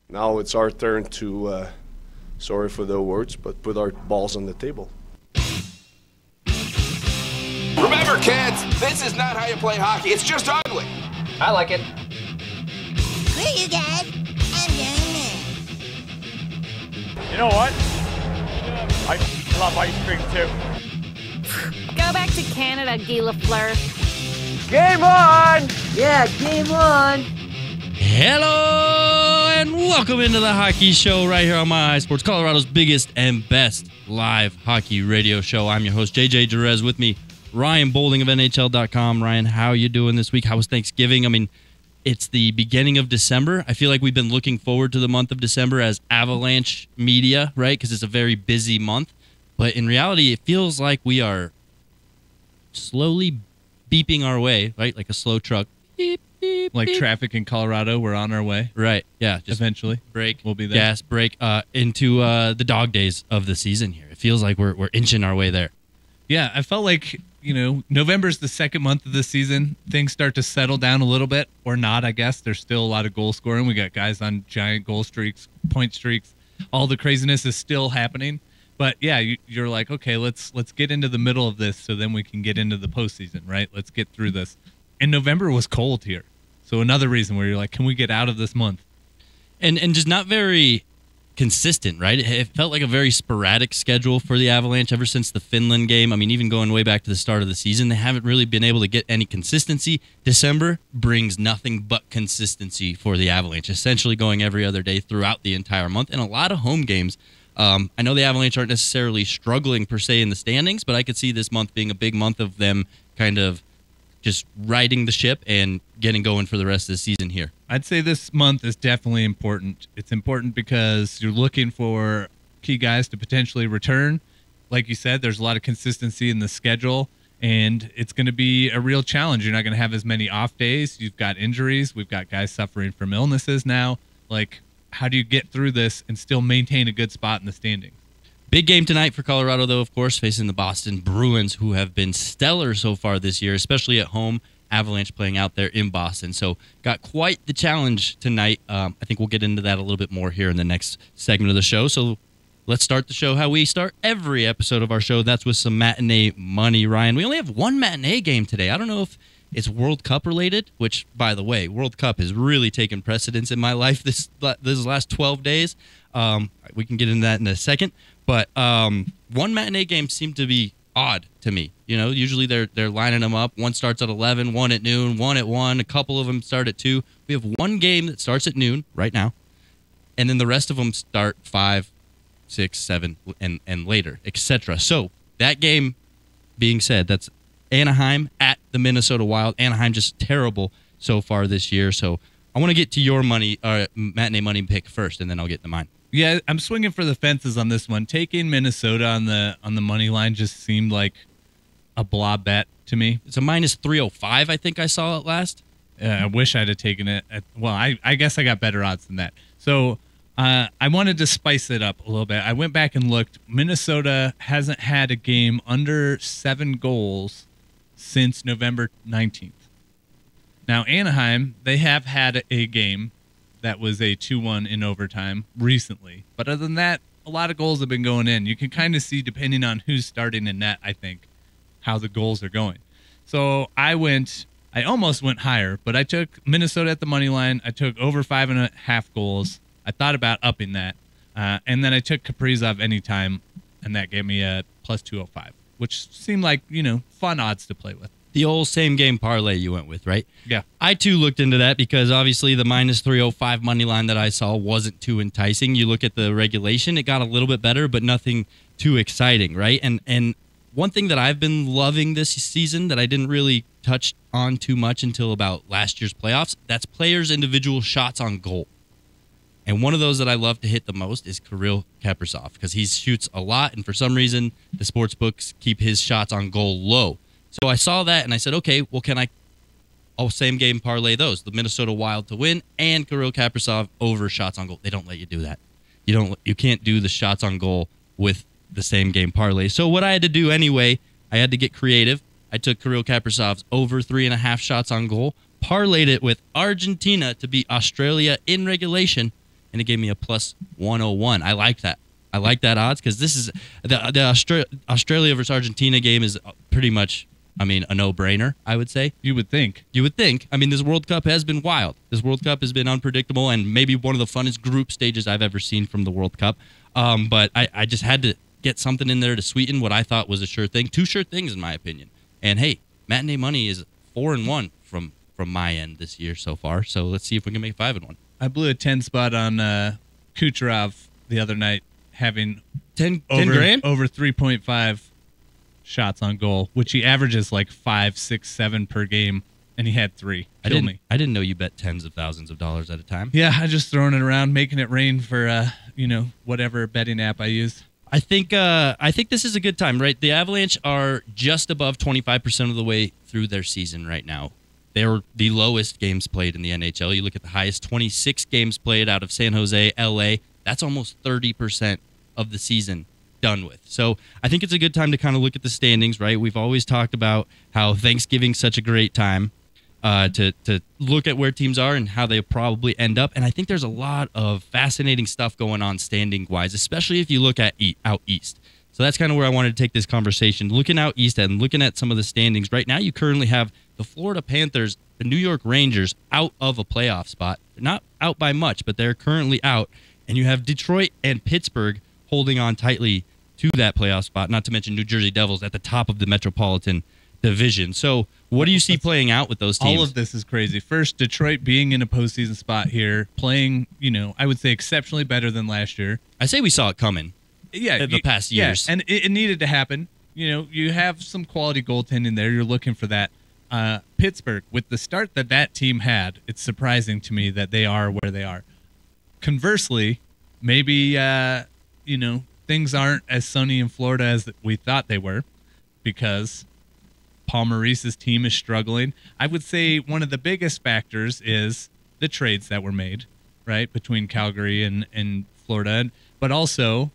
Now it's our turn to, sorry for the words, but put our balls on the table. Remember, kids, this is not how you play hockey. It's just ugly. I like it. Screw you guys. I'm doing this. You know what? I love ice cream too. Go back to Canada, Guy Lafleur. Game on! Yeah, game on. Hello and welcome into the Hockey Show right here on My Sports, Colorado's biggest and best live hockey radio show. I'm your host, JJ Jerez. With me, Ryan Boulding of NHL.com. Ryan, how are you doing this week? How was Thanksgiving? I mean, it's the beginning of December. I feel like we've been looking forward to the month of December as Avalanche media, right? Because it's a very busy month. But in reality, it feels like we are slowly beeping our way, right? Like a slow truck. Beep, beep, like beep. traffic in Colorado, we're on our way. Right, yeah. Just eventually. Brake, we'll be there. Gas, brake, into the dog days of the season here. It feels like we're inching our way there. Yeah, I felt like, November's the second month of the season. Things start to settle down a little bit, or not, I guess. There's still a lot of goal scoring. We got guys on giant goal streaks, point streaks. All the craziness is still happening. But, yeah, you're like, okay, let's get into the middle of this so then we can get into the postseason, right? Let's get through this. And November was cold here. So another reason where you're like, can we get out of this month? And just not very consistent, right? It felt like a very sporadic schedule for the Avalanche ever since the Finland game. I mean, even going way back to the start of the season, they haven't really been able to get any consistency. December brings nothing but consistency for the Avalanche, essentially going every other day throughout the entire month, and a lot of home games. I know the Avalanche aren't necessarily struggling per se in the standings, but I could see this month being a big month of them kind of just riding the ship and getting going for the rest of the season here. I'd say this month is definitely important. It's important because you're looking for key guys to potentially return. Like you said, there's a lot of consistency in the schedule, and it's going to be a real challenge. You're not going to have as many off days. You've got injuries. We've got guys suffering from illnesses now. Like, how do you get through this and still maintain a good spot in the standings? Big game tonight for Colorado, though, of course, facing the Boston Bruins, who have been stellar so far this year, especially at home. Avalanche playing out there in Boston. So got quite the challenge tonight. I think we'll get into that a little bit more here in the next segment of the show. So let's start the show how we start every episode of our show. That's with some matinee money, Ryan. We only have one matinee game today. I don't know if it's World Cup related, which, by the way, World Cup has really taken precedence in my life this last 12 days. We can get into that in a second. But one matinee game seemed to be odd to me. Usually they're lining them up. One starts at 11, one at noon, one at 1. A couple of them start at 2. We have one game that starts at noon right now, and then the rest of them start 5, 6, 7, and later, etc. So that game being said, that's Anaheim at the Minnesota Wild. Anaheim just terrible so far this year. So I want to get to your matinee money pick first, and then I'll get to mine. Yeah, I'm swinging for the fences on this one. Taking Minnesota on the money line just seemed like a blah bet to me. It's a minus 305, I think I saw it last. I wish I'd have taken it. I guess I got better odds than that. So I wanted to spice it up a little bit. I went back and looked. Minnesota hasn't had a game under 7 goals since November 19th. Now, Anaheim, they have had a game that was a 2-1 in overtime recently. But other than that, a lot of goals have been going in. You can kind of see, depending on who's starting in net, I think, how the goals are going. So I almost went higher, but I took Minnesota at the money line. I took over 5.5 goals. I thought about upping that. And then I took Kaprizov anytime, and that gave me a plus 205, which seemed like, fun odds to play with. The old same game parlay you went with, right? Yeah. I, too, looked into that because, obviously, the minus 305 money line that I saw wasn't too enticing. You look at the regulation, it got a little bit better, but nothing too exciting, right? And one thing that I've been loving this season that I didn't really touch on too much until about last year's playoffs, that's players' individual shots on goal. And one of those that I love to hit the most is Kirill Kaprizov because he shoots a lot, and for some reason, the sports books keep his shots on goal low. So I saw that, and I said, okay, well, I'll same game parlay those, the Minnesota Wild to win and Kirill Kaprizov over shots on goal. They don't let you do that. You can't do the shots on goal with the same game parlay. So what I had to do anyway, I had to get creative. I took Kirill Kaprizov's over 3.5 shots on goal, parlayed it with Argentina to beat Australia in regulation, and it gave me a plus 101. I like that. I like that odds because this is the Australia versus Argentina game is pretty much, I mean, a no-brainer, I would say. You would think. You would think. I mean, this World Cup has been wild. This World Cup has been unpredictable and maybe one of the funnest group stages I've ever seen from the World Cup. But I just had to get something in there to sweeten what I thought was a sure thing. Two sure things, in my opinion. And, hey, matinee money is 4-1 from my end this year so far. So let's see if we can make 5-1. I blew a 10 spot on Kucherov the other night, having 10 over grand? over 3.5 shots on goal, which he averages like 5, 6, 7 per game, and he had 3. I didn't know you bet tens of thousands of dollars at a time. Yeah, I just throwing it around, making it rain for whatever betting app I use. I think this is a good time, right? The Avalanche are just above 25% of the way through their season right now. They're the lowest games played in the NHL. You look at the highest, 26 games played out of San Jose, LA. That's almost 30% of the season done with. So I think it's a good time to kind of look at the standings, right? We've always talked about how Thanksgiving's such a great time to look at where teams are and how they probably end up. And I think there's a lot of fascinating stuff going on standing-wise, especially if you look at out east. So that's kind of where I wanted to take this conversation. Looking out east and looking at some of the standings, right now you currently have the Florida Panthers, the New York Rangers out of a playoff spot. They're not out by much, but they're currently out. And you have Detroit and Pittsburgh holding on tightly to that playoff spot, not to mention New Jersey Devils at the top of the Metropolitan Division. So what do you see playing out with those teams? All of this is crazy. First, Detroit being in a postseason spot here, playing, I would say exceptionally better than last year. I say we saw it coming. Yeah, the past years. Yeah, and it needed to happen. You have some quality goaltending there. You're looking for that. Pittsburgh, with the start that team had, it's surprising to me that they are where they are. Conversely, maybe things aren't as sunny in Florida as we thought they were, because Paul Maurice's team is struggling. I would say one of the biggest factors is the trades that were made, right, between Calgary and Florida, but also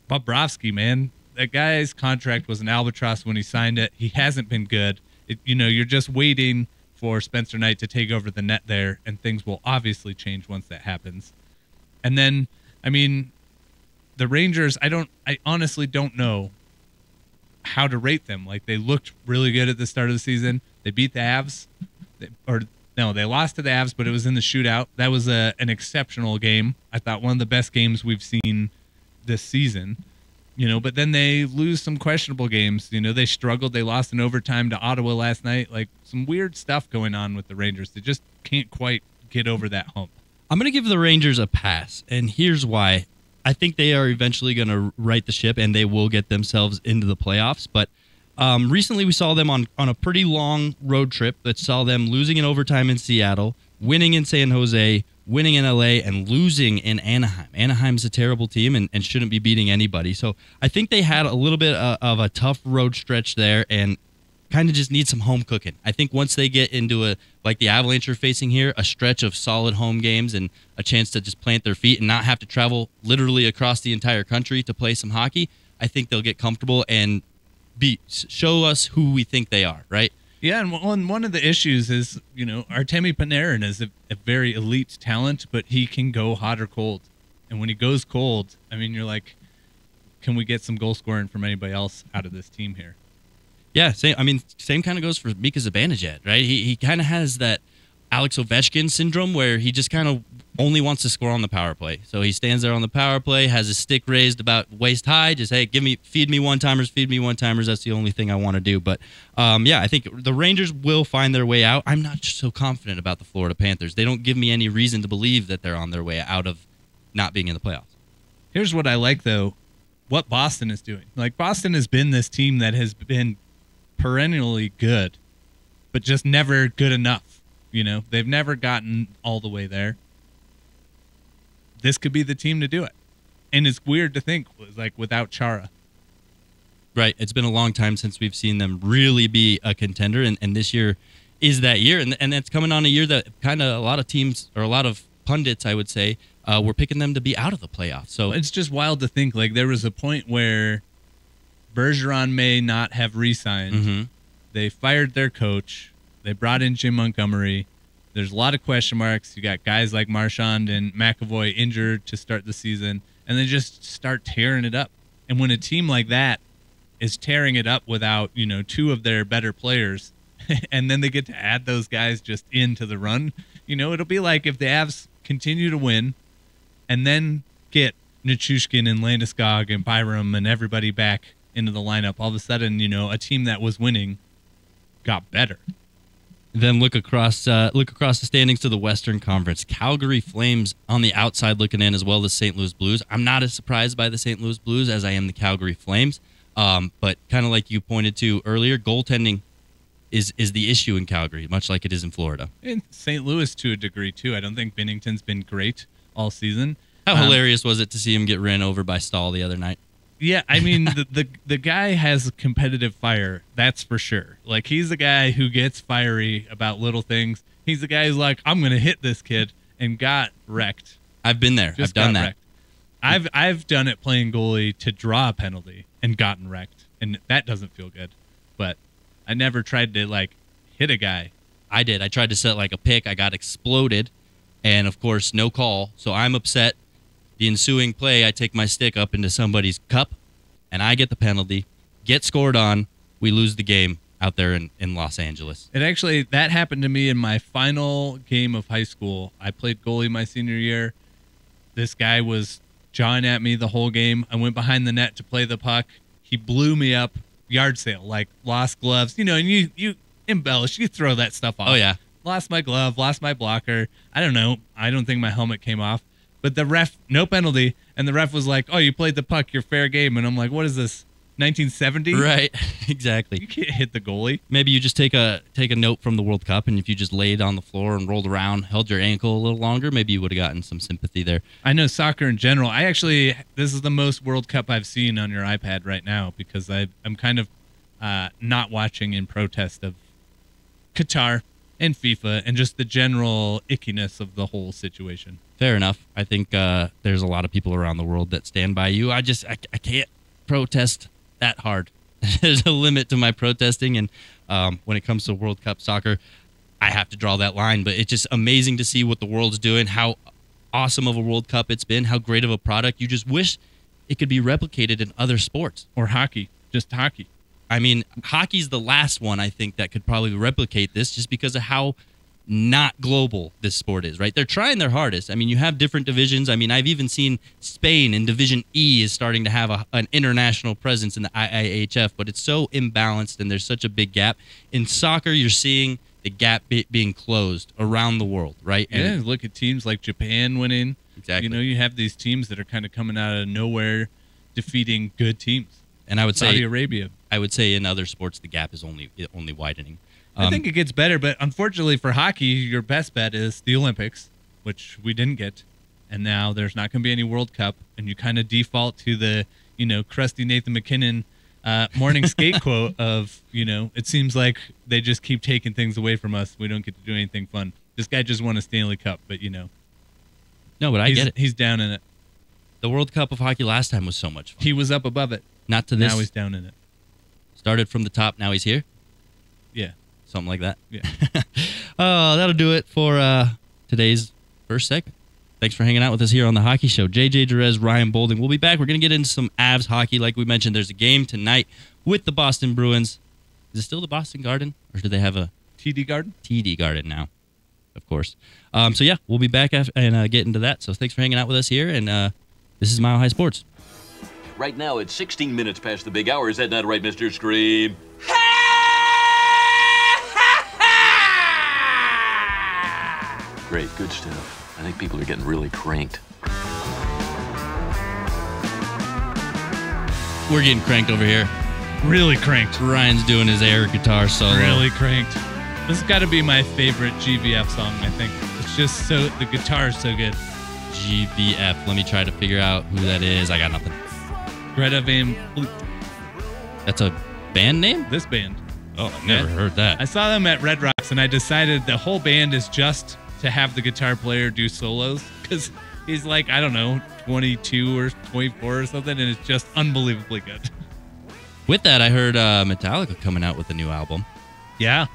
Bobrovsky, man. That guy's contract was an albatross when he signed it. He hasn't been good. You're just waiting for Spencer Knight to take over the net there, and things will obviously change once that happens. And then, I mean, the Rangers, I honestly don't know how to rate them. Like, they looked really good at the start of the season. They beat the Avs. They lost to the Avs, but it was in the shootout. That was an exceptional game. I thought one of the best games we've seen this season. But then they lose some questionable games. They struggled. They lost in overtime to Ottawa last night. Like, some weird stuff going on with the Rangers. They just can't quite get over that hump. I'm going to give the Rangers a pass, and here's why. I think they are eventually going to right the ship, and they will get themselves into the playoffs. But recently we saw them on a pretty long road trip that saw them losing in overtime in Seattle, winning in San Jose, winning in LA, and losing in Anaheim. Anaheim's a terrible team and shouldn't be beating anybody. So I think they had a little bit of a tough road stretch there and kind of just need some home cooking. I think once they get into like the Avalanche are facing here, a stretch of solid home games and a chance to just plant their feet and not have to travel literally across the entire country to play some hockey, I think they'll get comfortable and show us who we think they are, right? Yeah, and one of the issues is, Artemi Panarin is a very elite talent, but he can go hot or cold. And when he goes cold, I mean, you're like, can we get some goal scoring from anybody else out of this team here? Yeah, same kind of goes for Mika Zibanejad, right? He kind of has that Alex Ovechkin syndrome where he just kind of only wants to score on the power play. So he stands there on the power play, has his stick raised about waist high, just, hey, feed me one-timers. That's the only thing I want to do. But, I think the Rangers will find their way out. I'm not so confident about the Florida Panthers. They don't give me any reason to believe that they're on their way out of not being in the playoffs. Here's what I like, though, what Boston is doing. Like, Boston has been this team that has been perennially good, but just never good enough. They've never gotten all the way there. This could be the team to do it. And it's weird to think, like, without Chara. Right. It's been a long time since we've seen them really be a contender, and this year is that year. And that's coming on a year that kind of a lot of teams, or a lot of pundits, I would say, were picking them to be out of the playoffs. So it's just wild to think, like, there was a point where Bergeron may not have re-signed. Mm-hmm. They fired their coach. They brought in Jim Montgomery. There's a lot of question marks. You got guys like Marchand and McAvoy injured to start the season, and they just start tearing it up. And when a team like that is tearing it up without, two of their better players, and then they get to add those guys just into the run, it'll be like if the Avs continue to win and then get Nichushkin and Landeskog and Byram and everybody back into the lineup, all of a sudden, a team that was winning got better. Then look across the standings to the Western Conference. Calgary Flames on the outside looking in, as well as St. Louis Blues. I'm not as surprised by the St. Louis Blues as I am the Calgary Flames. But kind of like you pointed to earlier, goaltending is the issue in Calgary, much like it is in Florida. In St. Louis to a degree, too. I don't think Binnington's been great all season. How hilarious was it to see him get ran over by Stahl the other night? Yeah, I mean, the guy has competitive fire, that's for sure. Like, he's the guy who gets fiery about little things. He's the guy who's like, I'm going to hit this kid, and got wrecked. I've been there. I've done that. Wrecked. I've done it playing goalie to draw a penalty and gotten wrecked, and that doesn't feel good. But I never tried to, hit a guy. I did. I tried to set, a pick. I got exploded, and, of course, no call. So I'm upset. The ensuing play, I take my stick up into somebody's cup, and I get the penalty, get scored on. We lose the game out there in Los Angeles. That happened to me in my final game of high school. I played goalie my senior year. This guy was jawing at me the whole game. I went behind the net to play the puck. He blew me up, yard sale, lost gloves. And you embellish, you throw that stuff off. Oh, yeah. Lost my glove, lost my blocker. I don't know. I don't think my helmet came off. But the ref, no penalty, and the ref was like, oh, you played the puck, you're fair game. And I'm like, what is this, 1970? Right, exactly. You can't hit the goalie. Maybe you just take a note from the World Cup, and if you just laid on the floor and rolled around, held your ankle a little longer, maybe you would have gotten some sympathy there. I know soccer in general. This is the most World Cup I've seen on your iPad right now, because I'm kind of not watching in protest of Qatar and FIFA and just the general ickiness of the whole situation. Fair enough. I think there's a lot of people around the world that stand by you. I can't protest that hard. There's a limit to my protesting, and when it comes to World Cup soccer, I have to draw that line. But it's just amazing to see what the world's doing, how awesome of a World Cup it's been, how great of a product. You just wish it could be replicated in other sports. Or hockey, just hockey. I mean, hockey's the last one, I think, that could probably replicate this, just because of how not global this sport is, right? They're trying their hardest. I mean, you have different divisions. I mean, I've even seen Spain in Division E is starting to have an international presence in the IIHF, but it's so imbalanced and there's such a big gap. In soccer, you're seeing the gap being closed around the world, right? And look at teams like Japan winning. Exactly. You have these teams that are kind of coming out of nowhere, defeating good teams. And I would Saudi Arabia. I would say in other sports, the gap is only widening. I think it gets better, but unfortunately for hockey, your best bet is the Olympics, which we didn't get, and now there's not going to be any World Cup, and you kind of default to the, crusty Nathan McKinnon morning skate quote of, it seems like they just keep taking things away from us. We don't get to do anything fun. This guy just won a Stanley Cup, but No, but I get it. He's down in it. The World Cup of hockey last time was so much fun. He was up above it. Not to this. Now he's down in it. Started from the top, now he's here? Yeah. Something like that. Yeah. That'll do it for today's first segment. Thanks for hanging out with us here on The Hockey Show. JJ Jerez, Ryan Bolding. We'll be back. We're going to get into some Avs hockey. Like we mentioned, there's a game tonight with the Boston Bruins. Is it still the Boston Garden? Or do they have a TD Garden? TD Garden now, of course. We'll be back and get into that. So thanks for hanging out with us here. And this is Mile High Sports. Right now, it's 16 minutes past the big hour. Is that not right, Mr. Scream? Great, good stuff. I think people are getting really cranked. We're getting cranked over here. Really cranked. Ryan's doing his air guitar solo. Really cranked. This has got to be my favorite GVF song, I think. It's just the guitar is so good. GVF. Let me try to figure out who that is. I got nothing. Greta Van Fleet. That's a band name? This band. Oh, I never heard that. I saw them at Red Rocks, and I decided the whole band is just to have the guitar player do solos, because he's like, I don't know, 22 or 24 or something, and it's just unbelievably good. With that, I heard Metallica coming out with a new album. Yeah.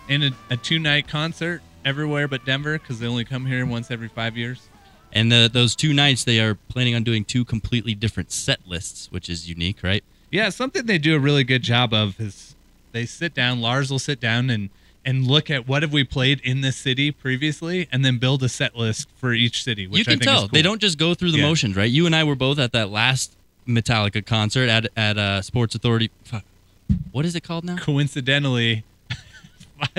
And a 2-night concert everywhere but Denver because they only come here once every 5 years. And those 2 nights, they are planning on doing 2 completely different set lists, which is unique, right? Yeah, something they do a really good job of is they sit down, Lars will sit down and look at what have we played in this city previously and then build a set list for each city, which you can I think tell. is cool. They don't just go through the motions, right? You and I were both at that last Metallica concert at Sports Authority. What is it called now? Coincidentally,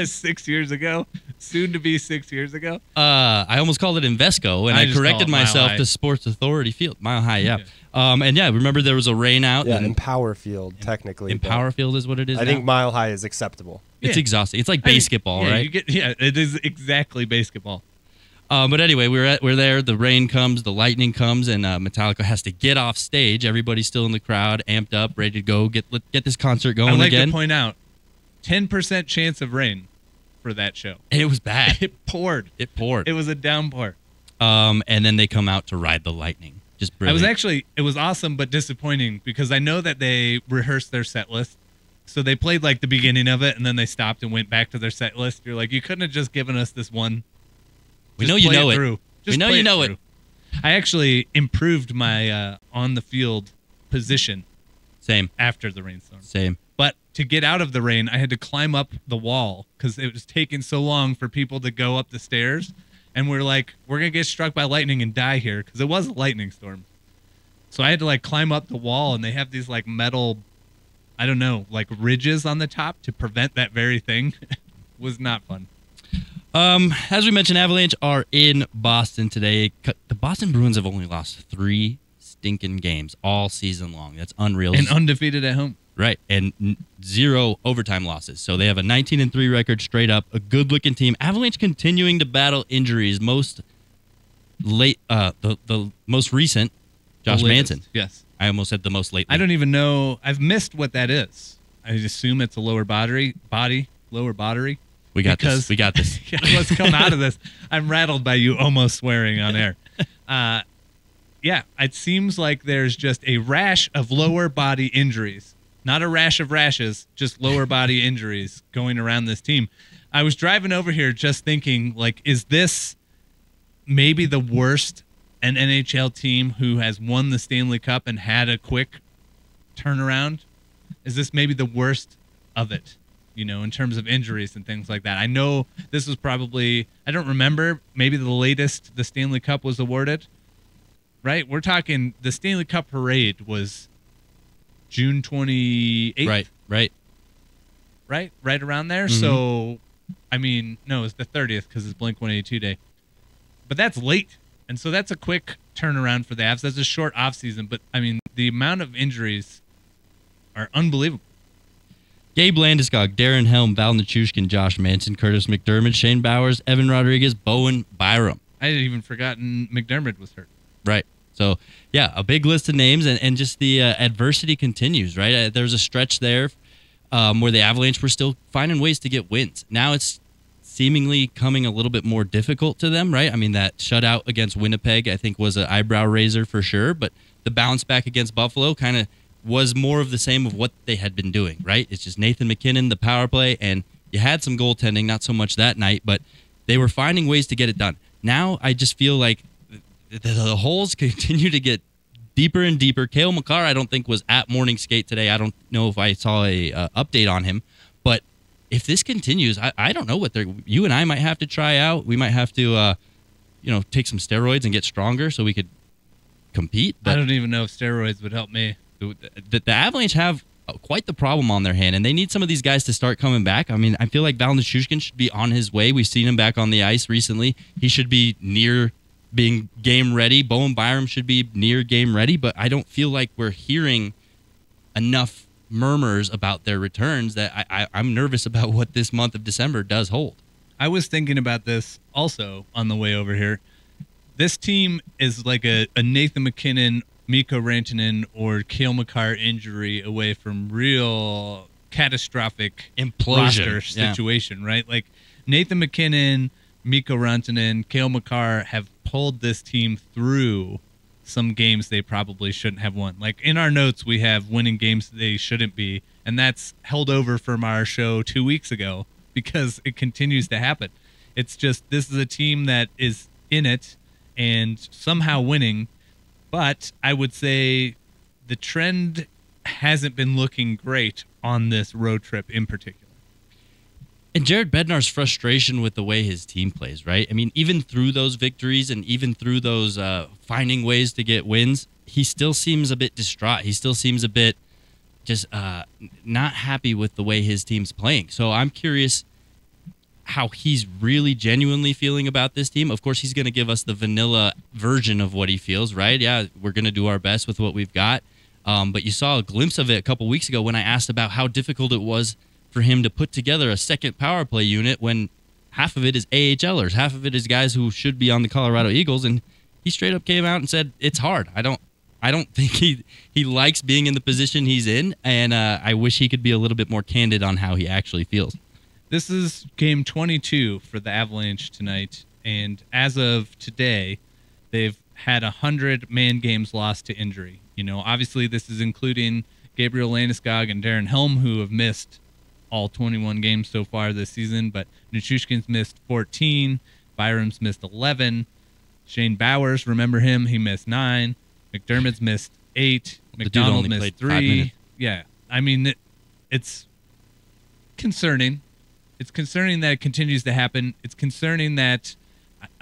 6 years ago, soon to be 6 years ago. I almost called it Invesco, and I corrected myself to Sports Authority Field. Mile High, yeah. And yeah, remember there was a rain out. Yeah, Empower Field, technically. Empower Field is what it is I think Mile High is acceptable. It's exhausting. It's like basketball, right? It is exactly basketball. But anyway, we're there. The rain comes, the lightning comes, and Metallica has to get off stage. Everybody's still in the crowd, amped up, ready to go. Get this concert going again. I'd like to point out, 10% chance of rain for that show. It was bad. It poured. It was a downpour. And then they come out to ride the lightning. Just brilliant. It was awesome but disappointing because I know that they rehearsed their set list. So they played like the beginning of it and then they stopped and went back to their set list. You're like, you couldn't have just given us this one. We know you know it. We know you know it. I actually improved my on the field position. Same. After the rainstorm. Same. But to get out of the rain, I had to climb up the wall because it was taking so long for people to go up the stairs. And we're like, we're going to get struck by lightning and die here because it was a lightning storm. So I had to like climb up the wall and they have these like metal, I don't know, like ridges on the top to prevent that very thing. Was not fun. As we mentioned, Avalanche are in Boston today. The Boston Bruins have only lost 3 stinking games all season long. That's unreal. And undefeated at home. Right, and 0 overtime losses. So they have a 19-3 record straight up. A good-looking team. Avalanche continuing to battle injuries. The most recent, Josh Manson. Yes. I almost said the most lately. I don't even know. I've missed what that is. I assume it's a lower body. We got this. Let's come out of this. I'm rattled by you almost swearing on air. Yeah, it seems like there's just a rash of lower body injuries. Not a rash of rashes, just lower body injuries going around this team. I was driving over here just thinking, like, is this maybe the worst an NHL team who has won the Stanley Cup and had a quick turnaround? Is this maybe the worst of it, you know, in terms of injuries and things like that? I know this was probably, I don't remember, maybe the latest the Stanley Cup was awarded, right? We're talking the Stanley Cup parade was June 28th. Right around there. Mm-hmm. So, I mean, no, it's the 30th because it's Blink-182 Day. But that's late. And so that's a quick turnaround for the Avs. That's a short offseason. But, I mean, the amount of injuries are unbelievable. Gabe Landeskog, Darren Helm, Val Nichushkin, Josh Manson, Curtis McDermott, Shane Bowers, Evan Rodriguez, Bowen Byram. I had even forgotten McDermott was hurt. Right. So, yeah, a big list of names, and just the adversity continues, right? There's a stretch there where the Avalanche were still finding ways to get wins. Now it's seemingly coming a little bit more difficult to them, right? I mean, that shutout against Winnipeg, I think, was an eyebrow raiser for sure, but the bounce back against Buffalo kind of was more of the same of what they had been doing, right? It's just Nathan McKinnon, the power play, and you had some goaltending, not so much that night, but they were finding ways to get it done. Now I just feel like the holes continue to get deeper and deeper. Cale Makar, I don't think, was at morning skate today. I don't know if I saw a update on him. But if this continues, I don't know what you and I might have to try out. We might have to, take some steroids and get stronger so we could compete. But I don't even know if steroids would help me. The Avalanche have quite the problem on their hand, and they need some of these guys to start coming back. I mean, I feel like Val Nichushkin should be on his way. We've seen him back on the ice recently. He should be near being game ready. Bowen Byram should be near game ready, but I don't feel like we're hearing enough murmurs about their returns that I'm nervous about what this month of December does hold. I was thinking about this also on the way over here. This team is like a Nathan McKinnon, Mikko Rantanen, or Cale Makar injury away from real catastrophic implosion roster situation, right? Like Nathan McKinnon, Mikko Rantanen, Cale Makar have pulled this team through some games they probably shouldn't have won. Like in our notes, we have winning games they shouldn't be, and that's held over from our show 2 weeks ago because it continues to happen. It's just this is a team that is in it and somehow winning. But I would say the trend hasn't been looking great on this road trip in particular. And Jared Bednar's frustration with the way his team plays, right? I mean, even through those victories and even through those finding ways to get wins, he still seems a bit distraught. He still seems a bit just not happy with the way his team's playing. So I'm curious how he's really genuinely feeling about this team. Of course, he's going to give us the vanilla version of what he feels, right? Yeah, we're going to do our best with what we've got. But you saw a glimpse of it a couple weeks ago when I asked about how difficult it was for him to put together a second power play unit when half of it is AHLers, half of it is guys who should be on the Colorado Eagles, and he straight up came out and said it's hard. I don't think he likes being in the position he's in, and I wish he could be a little bit more candid on how he actually feels. This is game 22 for the Avalanche tonight, and as of today, they've had 100 man games lost to injury. You know, obviously this is including Gabriel Landeskog and Darren Helm, who have missed all 21 games so far this season, but Nichushkin's missed 14, Byram's missed 11, Shane Bowers, remember him, he missed 9, McDermott's missed 8, McDonald missed 3. Yeah, I mean, it's concerning. It's concerning that it continues to happen. It's concerning that,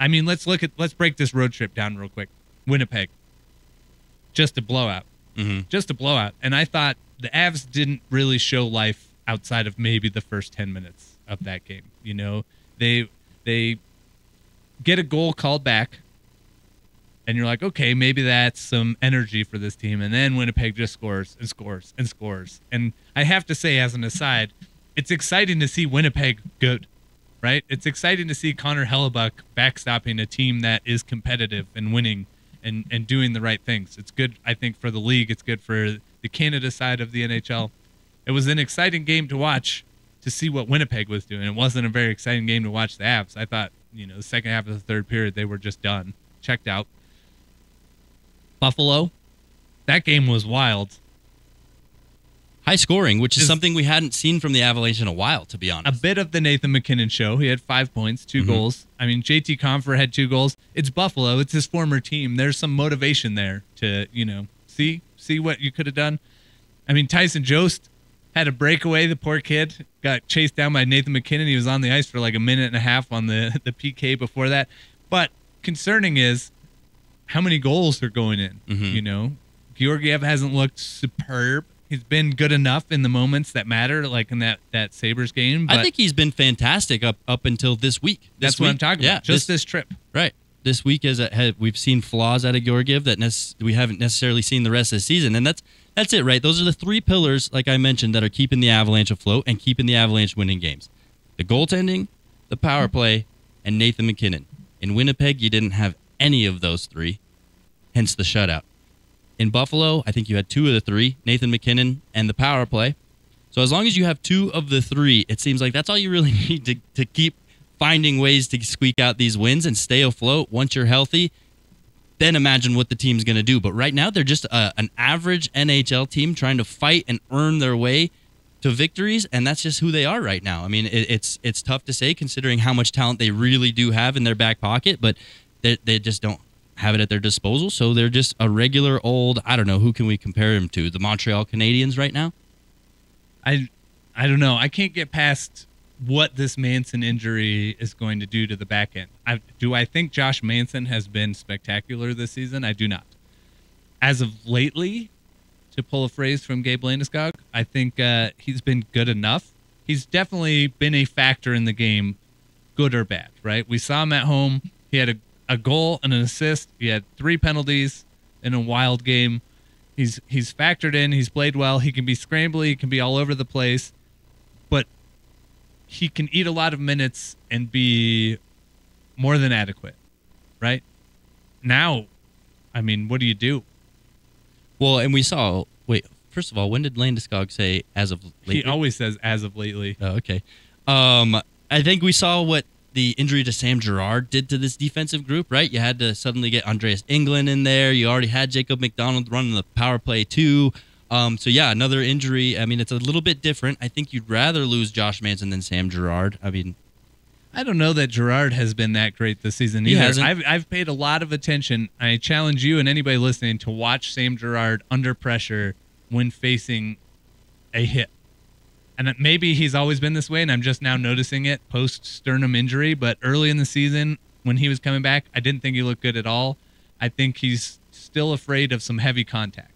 I mean, let's break this road trip down real quick. Winnipeg, just a blowout. Just a blowout. And I thought the Avs didn't really show life outside of maybe the first 10 minutes of that game. You know, they get a goal called back, and you're like, okay, maybe that's some energy for this team. And then Winnipeg just scores and scores and scores. And I have to say, as an aside, it's exciting to see Winnipeg good, right? It's exciting to see Connor Hellebuck backstopping a team that is competitive and winning and doing the right things. It's good, I think, for the league. It's good for the Canada side of the NHL. It was an exciting game to watch to see what Winnipeg was doing. It wasn't a very exciting game to watch the Avs. I thought, you know, the second half of the third period, they were just done, checked out. Buffalo, that game was wild. High scoring, which is something we hadn't seen from the Avalanche in a while, to be honest. A bit of the Nathan MacKinnon show. He had 5 points, 2 goals. I mean, JT Compher had 2 goals. It's Buffalo. It's his former team. There's some motivation there to, you know, see what you could have done. I mean, Tyson Jost had a breakaway. The poor kid got chased down by Nathan MacKinnon. He was on the ice for like a minute and a half on the PK before that. But concerning is how many goals are going in. You know, Georgiev hasn't looked superb. He's been good enough in the moments that matter, like in that Sabres game. But I think he's been fantastic up until this week. That's what I'm talking about. Just this trip. Right. This week, we've seen flaws out of Georgiev that we haven't necessarily seen the rest of the season. And that's it, right? Those are the 3 pillars, like I mentioned, that are keeping the Avalanche afloat and keeping the Avalanche winning games. The goaltending, the power play, and Nathan MacKinnon. In Winnipeg, you didn't have any of those 3, hence the shutout. In Buffalo, I think you had 2 of the 3, Nathan MacKinnon and the power play. So as long as you have 2 of the 3, it seems like that's all you really need to keep finding ways to squeak out these wins and stay afloat. Once you're healthy, then imagine what the team's going to do. But right now, they're just an average NHL team trying to fight and earn their way to victories, and that's just who they are right now. I mean, it's tough to say considering how much talent they really do have in their back pocket, but they just don't have it at their disposal, so they're just a regular old, I don't know, who can we compare them to? The Montreal Canadiens right now? I don't know. I can't get past what this Manson injury is going to do to the back end. Do I think Josh Manson has been spectacular this season? I do not. As of lately, to pull a phrase from Gabe Landeskog, I think he's been good enough. He's definitely been a factor in the game, good or bad, right? We saw him at home. He had a goal and an assist. He had 3 penalties in a wild game. He's factored in. He's played well. He can be scrambly. He can be all over the place. But he can eat a lot of minutes and be more than adequate, right? Now, I mean, what do you do? Well, and we saw, first of all, when did Landeskog say as of lately? He always says as of lately. Oh, okay. I think we saw what the injury to Sam Girard did to this defensive group, right? You had to suddenly get Andreas Englund in there. You already had Jacob McDonald running the power play too. So yeah, another injury. I mean, it's a little bit different. I think you'd rather lose Josh Manson than Sam Girard. I mean, I don't know that Girard has been that great this season either. He hasn't. I've paid a lot of attention. I challenge you and anybody listening to watch Sam Girard under pressure when facing a hit. And maybe he's always been this way, and I'm just now noticing it post-sternum injury. But early in the season, when he was coming back, I didn't think he looked good at all. I think he's still afraid of some heavy contact.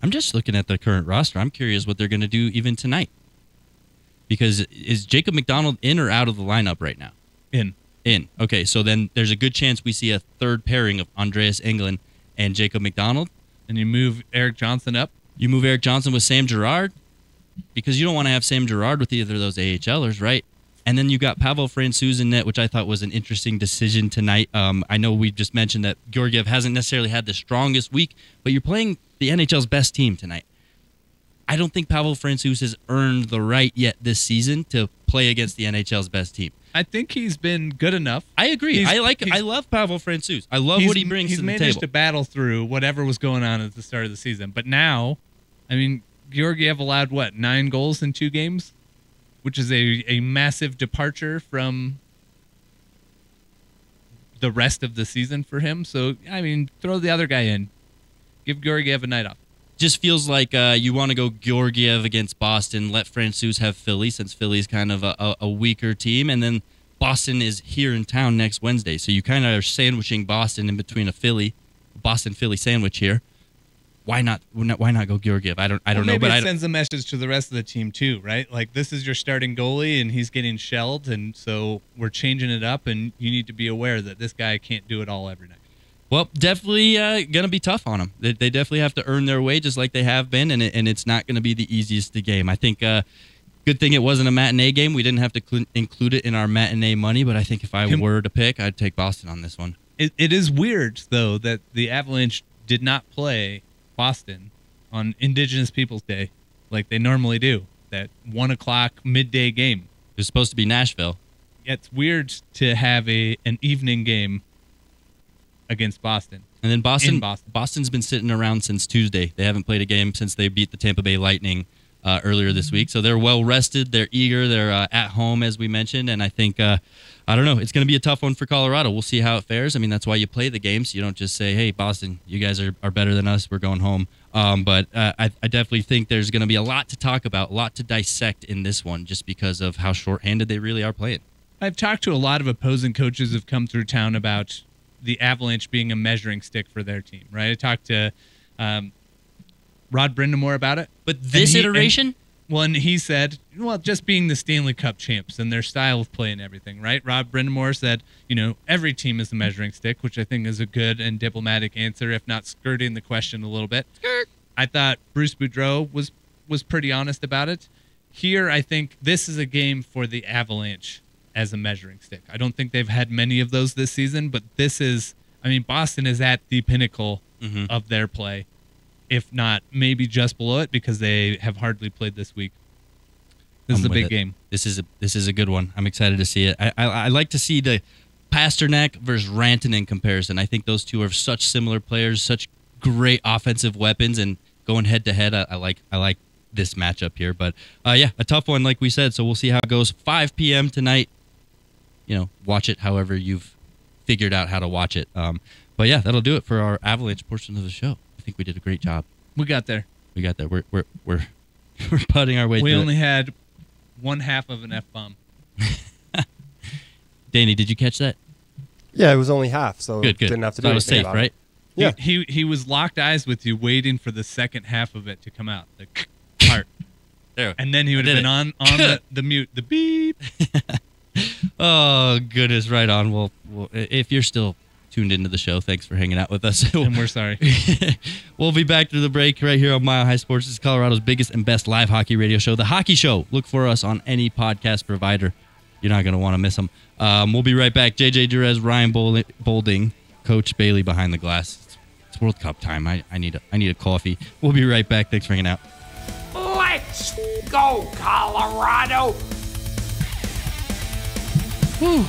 I'm just looking at the current roster. I'm curious what they're going to do even tonight. Because is Jacob McDonald in or out of the lineup right now? In. Okay, so then there's a good chance we see a third pairing of Andreas Englund and Jacob McDonald. And you move Eric Johnson up? You move Eric Johnson with Sam Girard? Because you don't want to have Sam Girard with either of those AHLers, right? And then you got Pavel Francouz in net, which I thought was an interesting decision tonight. I know we just mentioned that Georgiev hasn't necessarily had the strongest week, but you're playing the NHL's best team tonight. I don't think Pavel Francouz has earned the right yet this season to play against the NHL's best team. I think he's been good enough. I agree. I love Pavel Francouz. I love what he brings to the table. He's managed to battle through whatever was going on at the start of the season. But now, I mean, Georgiev allowed, 9 goals in 2 games? Which is a massive departure from the rest of the season for him. So, I mean, throw the other guy in. Give Georgiev a night off. Just feels like you want to go Georgiev against Boston, let Francouz have Philly, since Philly's kind of a weaker team, and then Boston is here in town next Wednesday. So you kind of are sandwiching Boston in between a Boston-Philly sandwich here. Why not go Georgiev? I don't know, but it sends a message to the rest of the team too, right? Like, this is your starting goalie, and he's getting shelled, and so we're changing it up, and you need to be aware that this guy can't do it all every night. Well, definitely going to be tough on them. They definitely have to earn their way, just like they have been, and it's not going to be the easiest game. I think good thing it wasn't a matinee game. We didn't have to include it in our matinee money, but I think if I were to pick, I'd take Boston on this one. It is weird, though, that the Avalanche did not play Boston on Indigenous Peoples Day like they normally do, that 1 o'clock midday game. It was supposed to be Nashville. It's weird to have an evening game against Boston. And then Boston's been sitting around since Tuesday. They haven't played a game since they beat the Tampa Bay Lightning earlier this week. So they're well rested. They're eager. They're at home, as we mentioned. And I think, I don't know, it's going to be a tough one for Colorado. We'll see how it fares. I mean, that's why you play the games. You don't just say, hey, Boston, you guys are better than us. We're going home. But I definitely think there's going to be a lot to talk about, a lot to dissect in this one, just because of how shorthanded they really are playing. I've talked to a lot of opposing coaches who've come through town about the Avalanche being a measuring stick for their team, right? I talked to Rod Brindamore about it. But this iteration? And he said, well, just being the Stanley Cup champs and their style of play and everything, right? Rod Brindamore said, every team is a measuring stick, which I think is a good and diplomatic answer, if not skirting the question a little bit. Skirt. I thought Bruce Boudreau was pretty honest about it. Here, I think this is a game for the Avalanche as a measuring stick. I don't think they've had many of those this season, but Boston is at the pinnacle of their play, if not maybe just below it, because they have hardly played this week. This is a big game. This is a good one. I'm excited to see it. I like to see the Pasternak versus Rantanen comparison. I think those two are such similar players, such great offensive weapons, and going head to head, I like this matchup here. But a tough one, like we said. So we'll see how it goes. 5 p.m. tonight. Watch it however you've figured out how to watch it. But yeah, that'll do it for our Avalanche portion of the show. I think we did a great job. We got there. We're putting our way through. We only had one half of an F-bomb. Danny, did you catch that? Yeah, it was only half, so good. Didn't have to so do it was anything safe, about right? It. Yeah. He was locked eyes with you, waiting for the second half of it to come out. The part. There. And then he would have been on the mute, the beep. Oh, goodness, right on. Well, if you're still tuned into the show, thanks for hanging out with us. And we're sorry. We'll be back through the break right here on Mile High Sports. This is Colorado's biggest and best live hockey radio show, The Hockey Show. Look for us on any podcast provider. You're not going to want to miss them. We'll be right back. JJ Durez, Ryan Bolding, Coach Bailey behind the glass. It's World Cup time. I need a coffee. We'll be right back. Thanks for hanging out. Let's go, Colorado! Whew.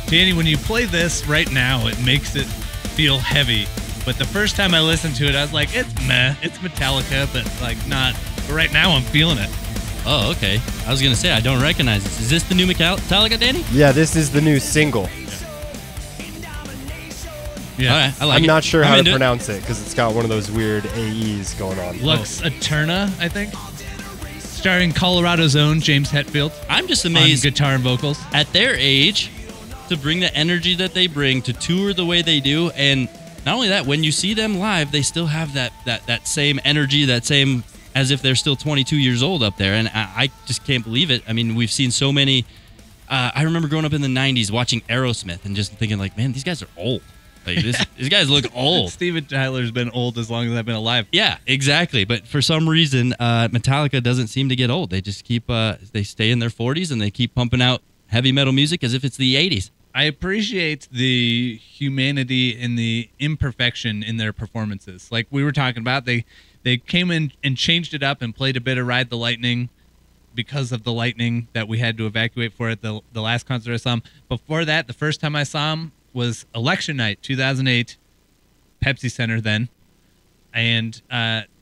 Danny, when you play this right now, it makes it feel heavy. But the first time I listened to it, I was like, it's meh. It's Metallica, but like not. But right now, I'm feeling it. Oh, okay. I was going to say, I don't recognize this. Is this the new Metallica, Danny? Yeah, this is the new single. Yeah. All right, I like I'm it. not sure I'm how to into it. pronounce it because it's got one of those weird AEs going on. Lux Eterna, I think. Starring Colorado's own James Hetfield. I'm just amazed on guitar and vocals. At their age, to bring the energy that they bring, to tour the way they do, and not only that, when you see them live, they still have that same energy, that same as if they're still 22 years old up there, and I just can't believe it. I mean, we've seen so many. I remember growing up in the 90s watching Aerosmith and just thinking like, man, these guys are old. Like, these guys look old. Steven Tyler's been old as long as I've been alive. Yeah, exactly. But for some reason, Metallica doesn't seem to get old. They just keep, they stay in their 40s and they keep pumping out heavy metal music as if it's the 80s. I appreciate the humanity and the imperfection in their performances. Like we were talking about, they came in and changed it up and played a bit of Ride the Lightning because of the lightning that we had to evacuate for at the last concert I saw them. Before that, the first time I saw them was election night, 2008, Pepsi Center then. And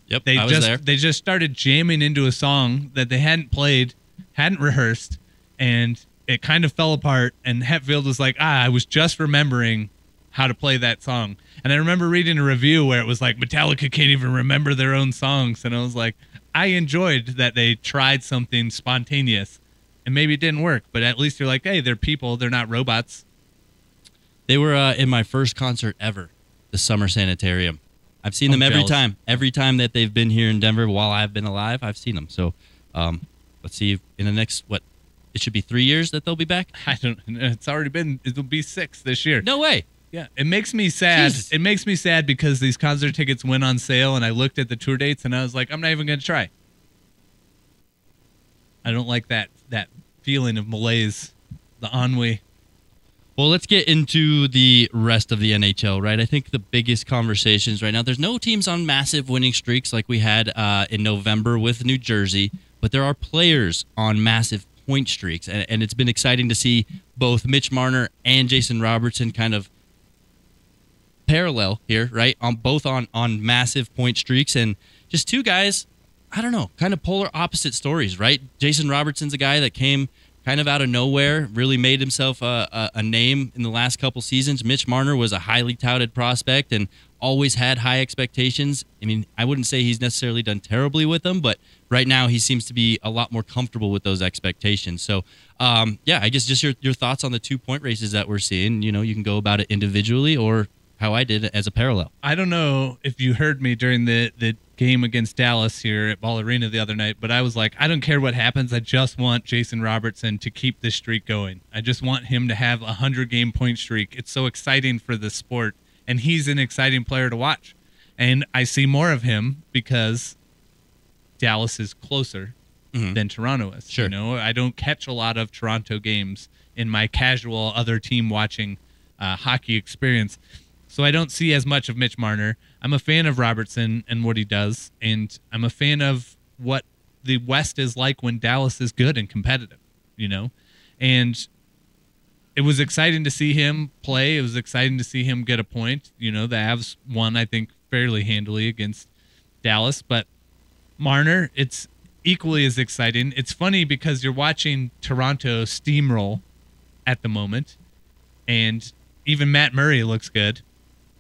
yep, they just started jamming into a song that they hadn't played, hadn't rehearsed, and it kind of fell apart. And Hetfield was like, I was just remembering how to play that song. And I remember reading a review where it was like, Metallica can't even remember their own songs. And I was like, I enjoyed that they tried something spontaneous. And maybe it didn't work, but at least you're like, hey, they're people, they're not robots. They were in my first concert ever, the Summer Sanitarium. I've seen them every time. Every time that they've been here in Denver while I've been alive, I've seen them. So let's see if in the next, it should be 3 years that they'll be back? I don't. It's already been. It'll be 6 this year. No way. Yeah, it makes me sad. Jesus. It makes me sad because these concert tickets went on sale, and I looked at the tour dates, and I was like, I'm not even going to try. I don't like that feeling of malaise, the ennui. Well, let's get into the rest of the NHL, right? I think the biggest conversations right now, there's no teams on massive winning streaks like we had in November with New Jersey, but there are players on massive point streaks, and it's been exciting to see both Mitch Marner and Jason Robertson kind of parallel here, right? On massive point streaks, and just two guys, I don't know, kind of polar opposite stories, right? Jason Robertson's a guy that came kind of out of nowhere, really made himself a name in the last couple seasons. Mitch Marner was a highly touted prospect and always had high expectations. I mean, I wouldn't say he's necessarily done terribly with them, but right now he seems to be a lot more comfortable with those expectations. So, yeah, I guess just your thoughts on the 2-point races that we're seeing. You know, you can go about it individually or how I did as a parallel. I don't know if you heard me during the game against Dallas here at Ball Arena the other night, but I was like, I don't care what happens. I just want Jason Robertson to keep this streak going. I just want him to have a 100-game point streak. It's so exciting for the sport, and he's an exciting player to watch. And I see more of him because Dallas is closer than Toronto is. Sure. You know, I don't catch a lot of Toronto games in my casual other team watching hockey experience. So I don't see as much of Mitch Marner. I'm a fan of Robertson and what he does, and I'm a fan of what the West is like when Dallas is good and competitive, you know? And it was exciting to see him play. It was exciting to see him get a point. You know, the Avs won, I think, fairly handily against Dallas. But Marner, it's equally as exciting. It's funny because you're watching Toronto steamroll at the moment, and even Matt Murray looks good.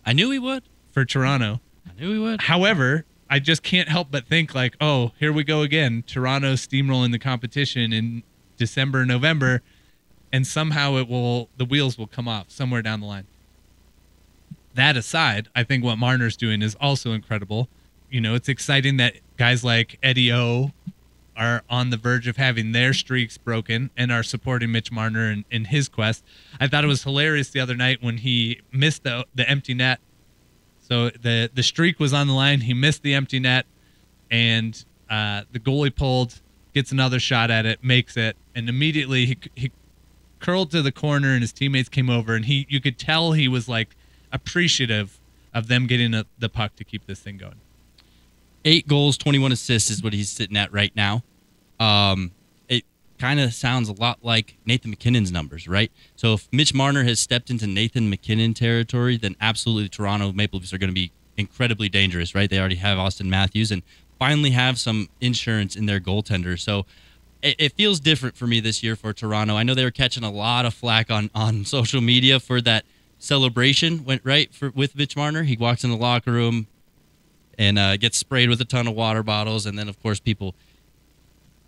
I knew he would. For Toronto. I knew he would. However, I just can't help but think like, oh, here we go again. Toronto steamrolling the competition in December, November, and somehow the wheels will come off somewhere down the line. That aside, I think what Marner's doing is also incredible. You know, it's exciting that guys like Eddie O are on the verge of having their streaks broken and are supporting Mitch Marner in his quest. I thought it was hilarious the other night when he missed the empty net. So the streak was on the line. He missed the empty net, and the goalie pulled, gets another shot at it, makes it, and immediately he curled to the corner, and his teammates came over, and you could tell he was like appreciative of them getting the puck to keep this thing going. 8 goals, 21 assists is what he's sitting at right now. It kind of sounds a lot like Nathan McKinnon's numbers, right? So if Mitch Marner has stepped into Nathan McKinnon territory, then absolutely the Toronto Maple Leafs are going to be incredibly dangerous, right? They already have Austin Matthews and finally have some insurance in their goaltender. So it feels different for me this year for Toronto. I know they were catching a lot of flack on social media for that celebration, with Mitch Marner. He walks in the locker room and gets sprayed with a ton of water bottles, and then, of course, people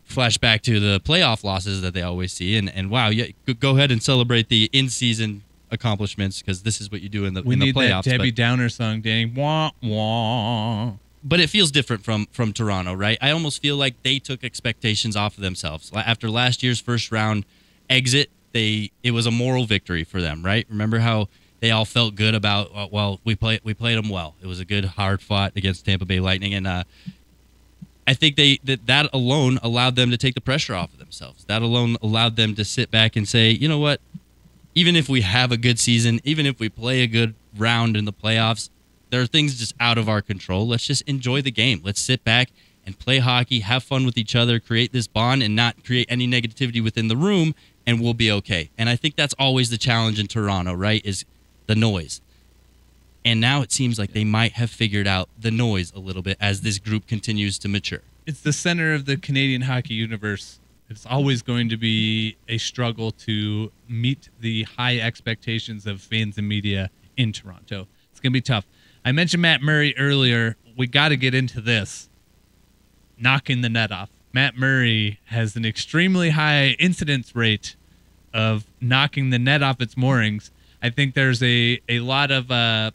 flash back to the playoff losses that they always see, and wow, yeah, go ahead and celebrate the in-season accomplishments because this is what you do in the playoffs. We need that Debbie Downer song, Danny. Wah, wah. But it feels different from Toronto, right? I almost feel like they took expectations off of themselves. After last year's first round exit, it was a moral victory for them, right? Remember how they all felt good about, well, we played them well. It was a good, hard fought against Tampa Bay Lightning, and I think that alone allowed them to take the pressure off of themselves. That alone allowed them to sit back and say, you know what? Even if we have a good season, even if we play a good round in the playoffs, there are things just out of our control. Let's just enjoy the game. Let's sit back and play hockey, have fun with each other, create this bond, and not create any negativity within the room, and we'll be okay. And I think that's always the challenge in Toronto, right, is the noise. And now it seems like they might have figured out the noise a little bit as this group continues to mature. It's the center of the Canadian hockey universe. It's always going to be a struggle to meet the high expectations of fans and media in Toronto. It's going to be tough. I mentioned Matt Murray earlier. We got to get into this. Knocking the net off. Matt Murray has an extremely high incidence rate of knocking the net off its moorings. I think there's a lot of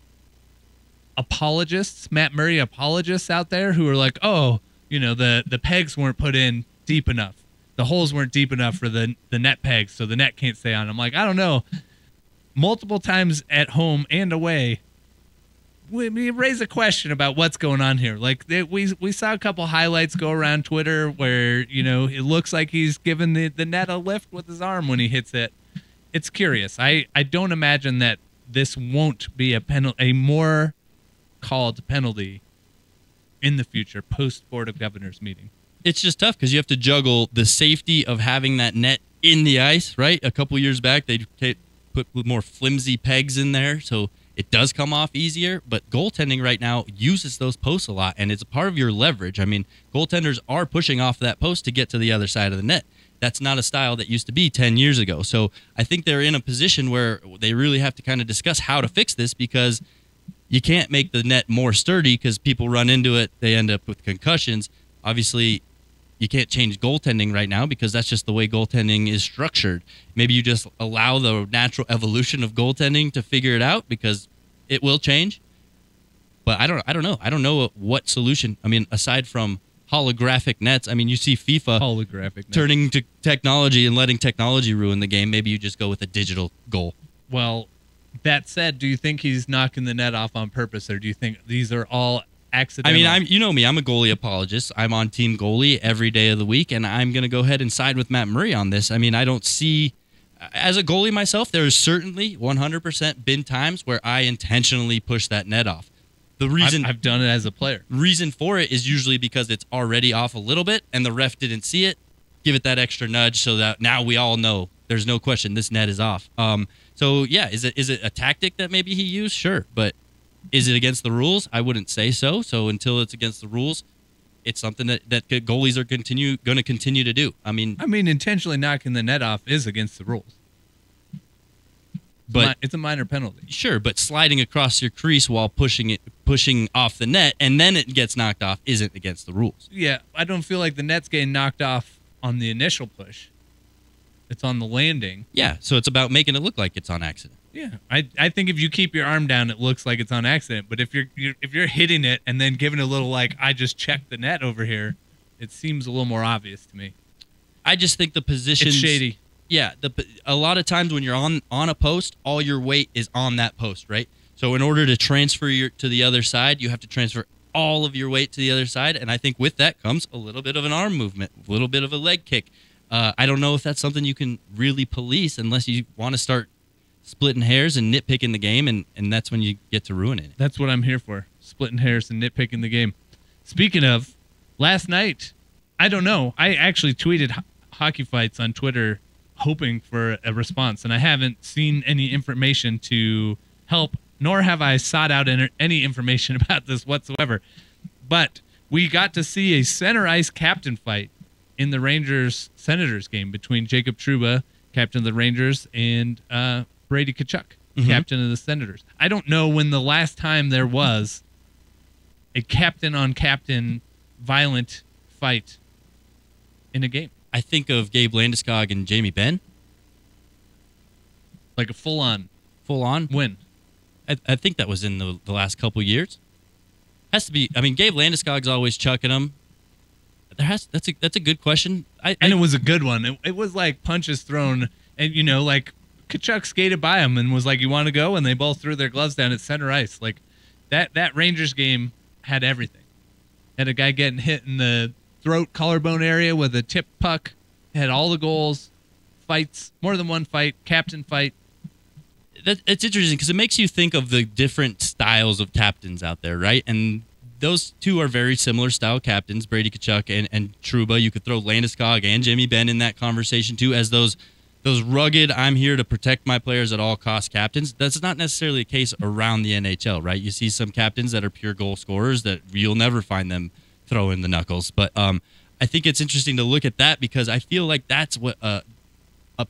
apologists, Matt Murray apologists out there who are like, oh, the pegs weren't put in deep enough. The holes weren't deep enough for the net pegs, so the net can't stay on. I'm like, I don't know. Multiple times at home and away, we raise a question about what's going on here. Like we saw a couple highlights go around Twitter where it looks like he's giving the net a lift with his arm when he hits it. It's curious. I don't imagine that this won't be a more called penalty in the future post Board of Governors meeting. It's just tough because you have to juggle the safety of having that net in the ice. Right, a couple years back they put more flimsy pegs in there, so it does come off easier, but goaltending right now uses those posts a lot, and it's a part of your leverage. I mean, goaltenders are pushing off that post to get to the other side of the net. That's not a style that used to be 10 years ago. So I think they're in a position where they really have to kind of discuss how to fix this because you can't make the net more sturdy because people run into it. They end up with concussions. Obviously, you can't change goaltending right now because that's just the way goaltending is structured. Maybe you just allow the natural evolution of goaltending to figure it out because it will change. But I don't know. I don't know what solution. I mean, aside from holographic nets, I mean, you see FIFA turning to technology and letting technology ruin the game. Maybe you just go with a digital goal. Well, that said, do you think he's knocking the net off on purpose, or do you think these are all accidental? I mean, you know me. I'm a goalie apologist. I'm on team goalie every day of the week, and I'm going to go ahead and side with Matt Murray on this. I mean, I don't see, as a goalie myself, there's certainly 100% been times where I intentionally push that net off. The reason I've done it as a player. Reason for it is usually because it's already off a little bit, and the ref didn't see it. Give it that extra nudge so that now we all know there's no question this net is off. So yeah, is it a tactic that maybe he used? Sure, but is it against the rules? I wouldn't say so. So until it's against the rules, it's something that goalies are going to continue to do. I mean, intentionally knocking the net off is against the rules. But it's a minor penalty. Sure, but sliding across your crease while pushing off the net and then it gets knocked off isn't against the rules. Yeah, I don't feel like the net's getting knocked off on the initial push. It's on the landing. Yeah, so it's about making it look like it's on accident. Yeah, I think if you keep your arm down, it looks like it's on accident. But if you're hitting it and then giving a little like I just checked the net over here, it seems a little more obvious to me. I just think the position it's shady. Yeah, a lot of times when you're on a post, all your weight is on that post, right? So in order to transfer to the other side, you have to transfer all of your weight to the other side, and I think with that comes a little bit of an arm movement, a little bit of a leg kick. I don't know if that's something you can really police unless you want to start splitting hairs and nitpicking the game, and that's when you get to ruin it. That's what I'm here for, splitting hairs and nitpicking the game. Speaking of, last night, I don't know, I actually tweeted hockey fights on Twitter hoping for a response, and I haven't seen any information to help, nor have I sought out any information about this whatsoever. But we got to see a center ice captain fight in the Rangers-Senators game between Jacob Trouba, captain of the Rangers, and Brady Tkachuk, captain of the Senators. I don't know when the last time there was a captain-on-captain violent fight in a game. I think of Gabe Landeskog and Jamie Benn. Like a full-on win. I think that was in the last couple years. Has to be. I mean, Gabe Landeskog's always chucking them. That's a good question. It was a good one. It was like punches thrown, and like Tkachuk skated by him and was like, "You want to go?" And they both threw their gloves down at center ice. Like that Rangers game had everything. Had a guy getting hit in the throat, collarbone area with a tip puck. Had all the goals, fights, more than one fight, captain fight. It's interesting because it makes you think of the different styles of captains out there, right? And those two are very similar style captains, Brady Tkachuk and Trouba. You could throw Landeskog and Jamie Benn in that conversation too as those rugged, I'm here to protect my players at all costs captains. That's not necessarily the case around the NHL, right? You see some captains that are pure goal scorers that you'll never find them throwing the knuckles. But I think it's interesting to look at that because I feel like that's what a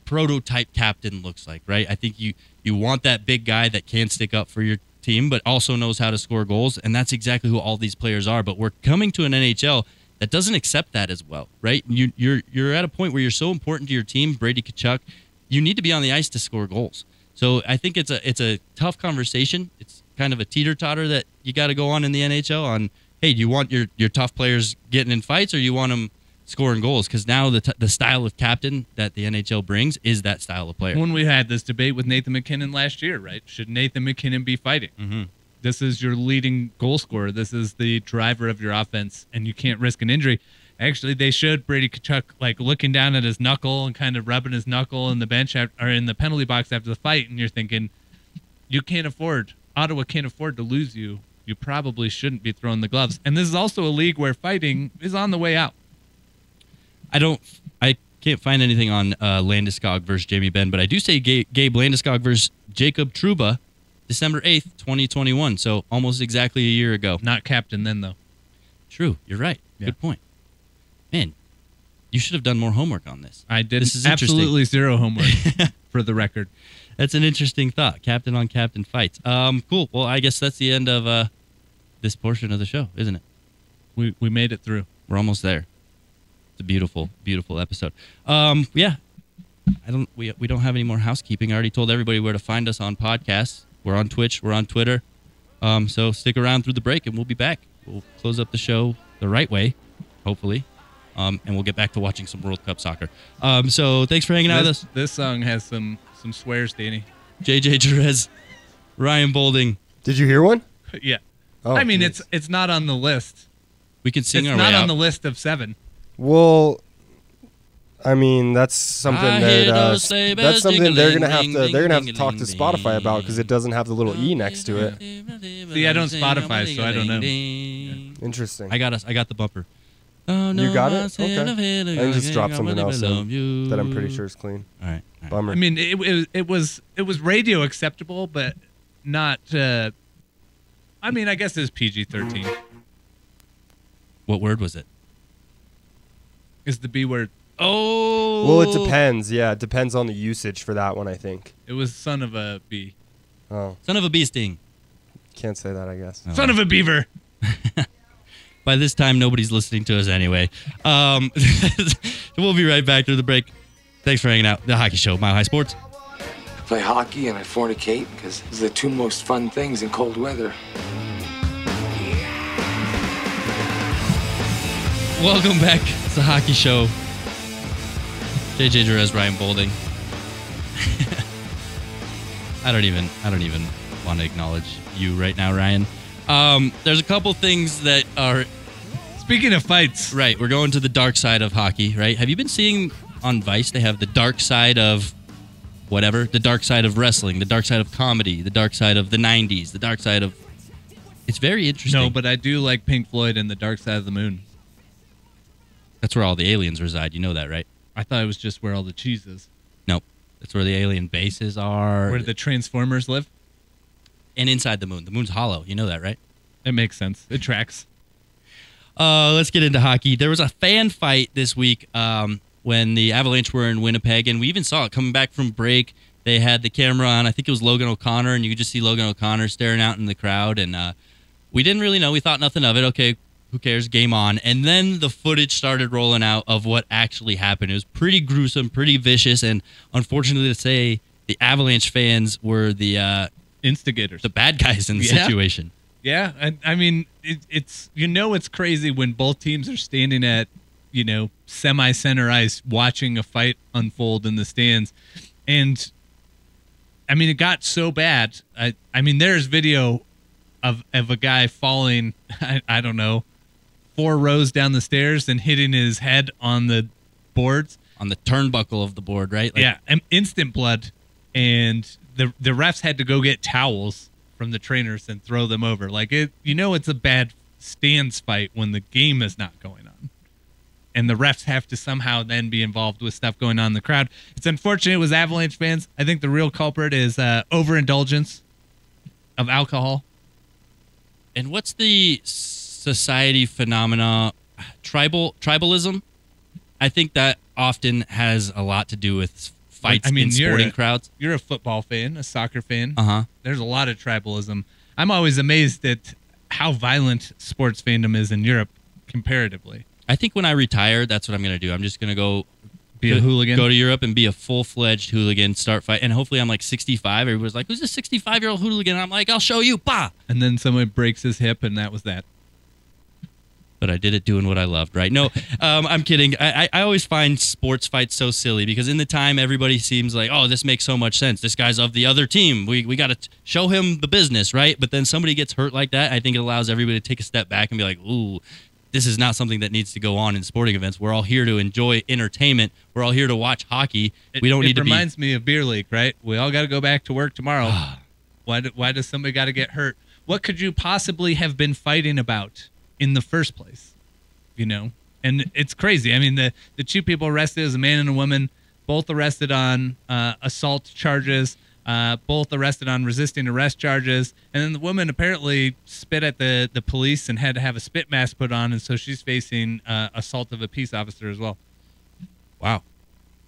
prototype captain looks like, right? I think you want that big guy that can stick up for your team, but also knows how to score goals, and that's exactly who all these players are. But we're coming to an NHL that doesn't accept that as well, right? You're at a point where you're so important to your team, Brady Tkachuk, you need to be on the ice to score goals. So I think it's a tough conversation. It's kind of a teeter-totter that you got to go on in the NHL on, hey, do you want your tough players getting in fights or you want them scoring goals? Because now the style of captain that the NHL brings is that style of player. When we had this debate with Nathan MacKinnon last year, right? Should Nathan MacKinnon be fighting? Mm-hmm. This is your leading goal scorer. This is the driver of your offense, and you can't risk an injury. Actually, they showed Brady Tkachuk like looking down at his knuckle and kind of rubbing his knuckle in the bench or in the penalty box after the fight, and you're thinking, Ottawa can't afford to lose you. You probably shouldn't be throwing the gloves. And this is also a league where fighting is on the way out. I can't find anything on Landeskog versus Jamie Benn, but I do say Gabe Landeskog versus Jacob Trouba, December 8th, 2021. So almost exactly a year ago. Not captain then, though. True. You're right. Yeah. Good point. Man, you should have done more homework on this. I did. This is absolutely zero homework, for the record. That's an interesting thought. Captain on captain fights. Cool. Well, I guess that's the end of this portion of the show, isn't it? We made it through. We're almost there. It's a beautiful, beautiful episode. Yeah. We don't have any more housekeeping. I already told everybody where to find us on podcasts. We're on Twitch. We're on Twitter. So stick around through the break, and we'll be back. We'll close up the show the right way, hopefully. And we'll get back to watching some World Cup soccer. So thanks for hanging out with us. This song has some swears, Danny. JJ Jerez, Ryan Bolding. Did you hear one? Yeah. Oh, I mean, it's not on the list. We can sing our It's way not out. on the list of 7. Well, I mean, that's something that's something they're gonna have to talk to Spotify about because it doesn't have the little E next to it. See, I don't Spotify, so I don't know. Yeah. Interesting. I got the bumper. You got it? Okay. I can just drop something else in that I'm pretty sure is clean. All right. Bummer. I mean, it was radio acceptable, but not. I mean, I guess it's PG-13. What word was it? Is the B word? Oh. Well, it depends. Yeah, it depends on the usage for that one, I think. It was son of a bee. Oh. Son of a bee sting. Can't say that, I guess. Son of a beaver. By this time, nobody's listening to us anyway. We'll be right back through the break. Thanks for hanging out. The Hockey Show, Mile High Sports. I play hockey and I fornicate because those are the 2 most fun things in cold weather. Welcome back. It's the Hockey Show. JJ Jerez, Ryan Bolding. I don't even want to acknowledge you right now, Ryan. There's a couple things that are... Speaking of fights. Right, we're going to the dark side of hockey, right? Have you been seeing on Vice, they have the dark side of whatever, the dark side of wrestling, the dark side of comedy, the dark side of the 90s, the dark side of... It's very interesting. No, but I do like Pink Floyd and the Dark Side of the Moon. That's where all the aliens reside. You know that, right? I thought it was just where all the cheese is. Nope. That's where the alien bases are. Where the Transformers live? And inside the moon. The moon's hollow. You know that, right? It makes sense. It tracks. Let's get into hockey. There was a fan fight this week when the Avalanche were in Winnipeg, and we even saw it coming back from break. They had the camera on. I think it was Logan O'Connor, and you could just see Logan O'Connor staring out in the crowd. And we didn't really know. We thought nothing of it. Okay, who cares? Game on. And then the footage started rolling out of what actually happened. It was pretty gruesome, pretty vicious, and unfortunately to say, the Avalanche fans were the instigators, the bad guys in the situation. Yeah, I mean, it's it's crazy when both teams are standing at semi-center ice watching a fight unfold in the stands, and I mean it got so bad. I mean there's video of a guy falling. I don't know, 4 rows down the stairs and hitting his head on the boards, on the turnbuckle of the board, right? Yeah, and instant blood, and the refs had to go get towels from the trainers and throw them over. Like it's a bad stands fight when the game is not going on, and the refs have to somehow then be involved with stuff going on in the crowd. It's unfortunate it was Avalanche fans. I think the real culprit is overindulgence of alcohol. And what's the society phenomena? Tribalism. I think that often has a lot to do with fights in sporting crowds. You're a football fan, a soccer fan. Uh-huh. There's a lot of tribalism. I'm always amazed at how violent sports fandom is in Europe comparatively. I think when I retire, that's what I'm going to do. I'm just going to go be a hooligan, go to Europe and be a full-fledged hooligan, start fight. And hopefully I'm like 65. Everybody's like, who's a 65-year-old hooligan? And I'm like, I'll show you. Bah! And then someone breaks his hip, and that was that. But I did it doing what I loved, right? No, I'm kidding. I always find sports fights so silly because in the time, everybody seems like, oh, this makes so much sense. This guy's of the other team. We got to show him the business, right? But then somebody gets hurt like that. I think it allows everybody to take a step back and be like, ooh, this is not something that needs to go on in sporting events. We're all here to enjoy entertainment. We're all here to watch hockey. We don't need to be... It reminds me of beer league, right? We all got to go back to work tomorrow. Why does somebody got to get hurt? What could you possibly have been fighting about in the first place? And it's crazy. I mean, the 2 people arrested as a man and a woman, both arrested on assault charges, both arrested on resisting arrest charges. And then the woman apparently spit at the police and had to have a spit mask put on. And so she's facing assault of a peace officer as well. Wow.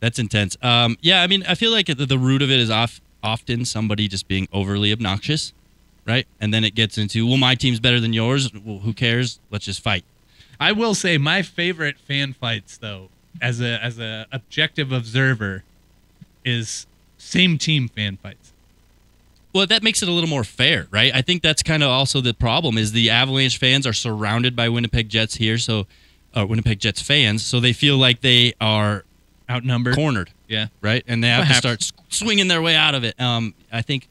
That's intense. Yeah, I mean, I feel like the root of it is often somebody just being overly obnoxious, right? And then it gets into, well, my team's better than yours. Well, who cares? Let's just fight. I will say my favorite fan fights, though, as a objective observer, is same team fan fights. Well, that makes it a little more fair, right? I think that's kind of also the problem is the Avalanche fans are surrounded by Winnipeg Jets here, so Winnipeg Jets fans, so they feel like they are outnumbered, cornered, yeah, right, and they have to start swinging their way out of it. I think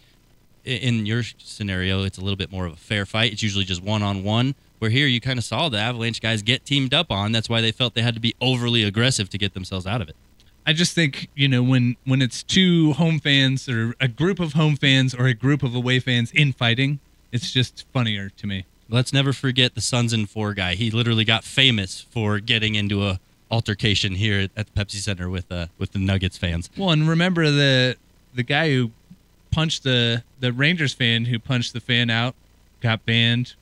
in your scenario, it's a little bit more of a fair fight. It's usually just one-on-one. Where here you kind of saw the Avalanche guys get teamed up on. That's why they felt they had to be overly aggressive to get themselves out of it. I just think, when it's 2 home fans or a group of home fans or a group of away fans in fighting, it's just funnier to me. Let's never forget the Suns and 4 guy. He literally got famous for getting into a altercation here at the Pepsi Center with the Nuggets fans. Well, and remember the guy who punched the Rangers fan who punched the fan out, got banned,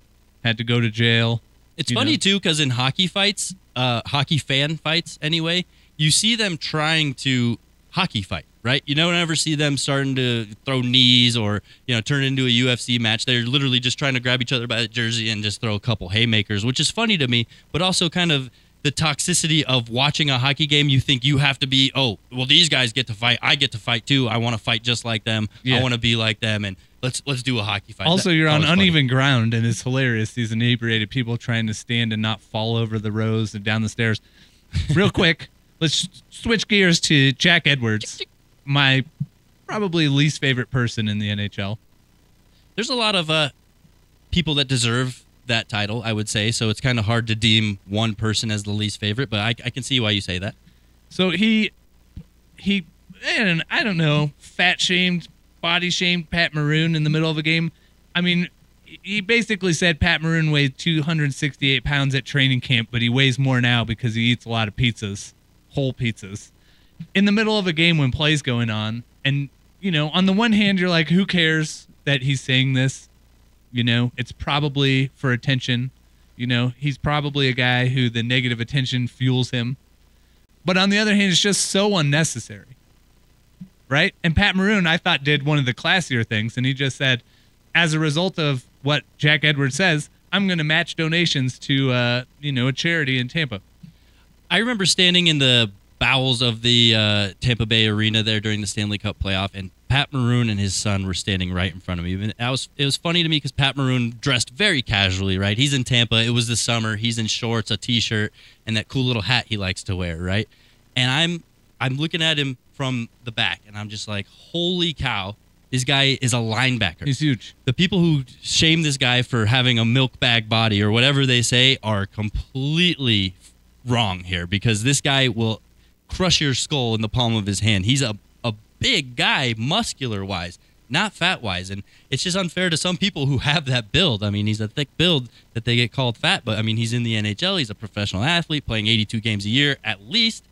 had to go to jail. It's funny, too, because in hockey fights, hockey fan fights anyway, you see them trying to hockey fight, right? You don't ever see them starting to throw knees or, turn into a UFC match. They're literally just trying to grab each other by the jersey and just throw a couple haymakers, which is funny to me, but also kind of the toxicity of watching a hockey game. You think you have to be, oh, well, these guys get to fight. I get to fight, too. I want to fight just like them. Yeah. I want to be like them, and let's do a hockey fight. Also, you're on uneven ground, and it's hilarious. These inebriated people trying to stand and not fall over the rows and down the stairs. Real quick, let's switch gears to Jack Edwards, my probably least favorite person in the NHL. There's a lot of people that deserve that title, I would say, so it's kind of hard to deem one person as the least favorite, but I can see why you say that. So he and I don't know, fat-shamed, body-shamed Pat Maroon in the middle of a game. I mean, he basically said Pat Maroon weighed 268 pounds at training camp, but he weighs more now because he eats a lot of pizzas, whole pizzas, in the middle of a game when play's going on. And, on the one hand, you're like, who cares that he's saying this? It's probably for attention. You know, he's probably a guy who the negative attention fuels him. But on the other hand, it's just so unnecessary, right? And Pat Maroon, I thought, did one of the classier things, and he just said, as a result of what Jack Edwards says, I'm going to match donations to, a charity in Tampa. I remember standing in the bowels of the Tampa Bay arena there during the Stanley Cup playoff, and Pat Maroon and his son were standing right in front of me. And it was funny to me because Pat Maroon dressed very casually, right? He's in Tampa. It was the summer. He's in shorts, a T-shirt, and that cool little hat he likes to wear, right? And I'm looking at him from the back, and I'm just like, holy cow, this guy is a linebacker. He's huge. The people who shame this guy for having a milk bag body or whatever they say are completely wrong here, because this guy will crush your skull in the palm of his hand. He's a big guy, muscular-wise, not fat-wise. And it's just unfair to some people who have that build. I mean, he's a thick build that they get called fat, but, I mean, he's in the NHL. He's a professional athlete playing 82 games a year at least.